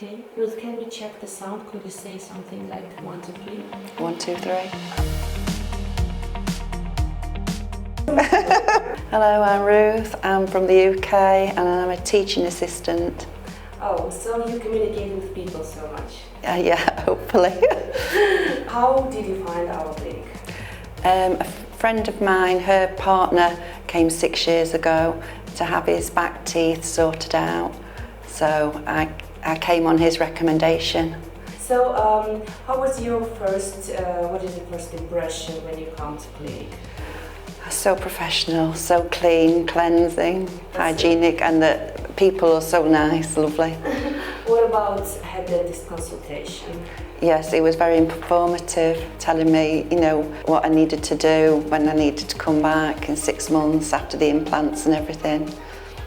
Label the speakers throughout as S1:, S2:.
S1: Okay, Ruth, can we check the sound? Could you say something like 1, 2, 3?
S2: 1, 2, 3. Hello, I'm Ruth. I'm from the UK and I'm a teaching assistant.
S1: Oh, so you communicate with people so much?
S2: Yeah, hopefully.
S1: How did you find our clinic?
S2: A friend of mine, her partner came 6 years ago to have his back teeth sorted out. So I came on his recommendation.
S1: So how was your first, what is the first impression when you come to clinic?
S2: So professional, so clean, cleansing, hygienic, and the people are so nice, lovely.
S1: What about head dentist consultation?
S2: Yes, it was very informative, telling me, you know, what I needed to do, when I needed to come back in 6 months after the implants and everything.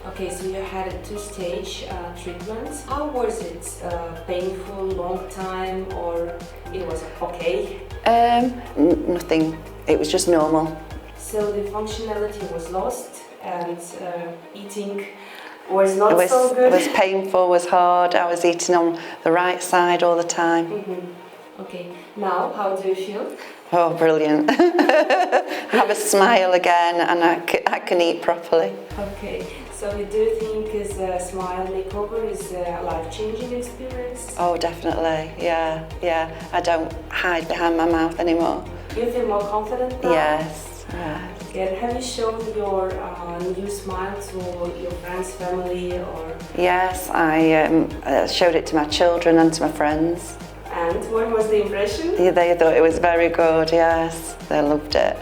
S1: Okay, so you had a 2-stage treatment. How was it? Painful, long time, or it was okay?
S2: Nothing, it was just normal.
S1: So the functionality was lost and eating was not so good?
S2: It was painful, was hard. I was eating on the right side all the time.
S1: Mm-hmm. Okay, now how do you feel?
S2: Oh, brilliant. I have a smile again and I can eat properly.
S1: Okay, so you do think a smile makeover is a life-changing experience?
S2: Oh, definitely, yeah. I don't hide behind my mouth anymore.
S1: You feel more confident now?
S2: Yes.
S1: Good. Have you shown your new smile to your friends, family, or?
S2: Yes, I showed it to my children and to my friends.
S1: And what was the impression?
S2: They thought it was very good, yes. They loved it.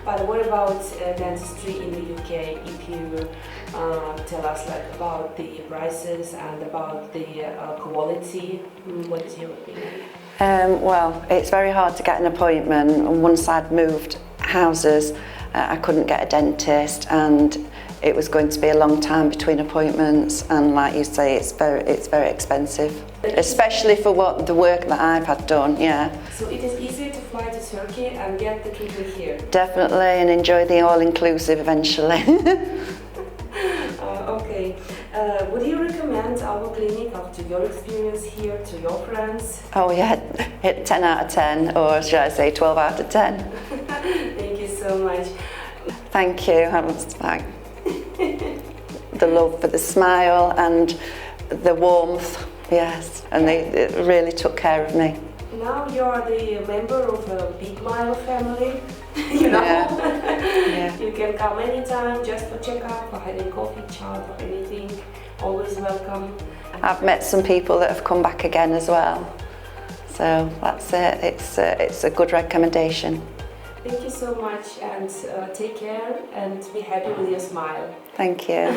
S1: But what about dentistry in the UK? If you tell us about the prices and about the quality, what is your opinion?
S2: Well, it's very hard to get an appointment. And once I'd moved houses, I couldn't get a dentist, and it was going to be a long time between appointments. And like you say, it's very expensive, especially for the work that I've had done. Yeah.
S1: So it is easier to fly to Turkey and get the treatment here.
S2: Definitely, and enjoy the all-inclusive eventually.
S1: Okay. Would you recommend our clinic after your experience here to your friends?
S2: Oh yeah, hit 10 out of 10, or should I say 12 out of 10.
S1: Thank you so much.
S2: Thank you. I was like the love for the smile and the warmth, yes, and they really took care of me.
S1: Now you are the member of a big Myra family, you know.
S2: Yeah.
S1: You can come anytime just for checkup, for having coffee, chat, or anything. Always welcome.
S2: I've met some people that have come back again as well, so that's it. It's a good recommendation.
S1: Thank you so much, and take care and be happy with your smile.
S2: Thank you.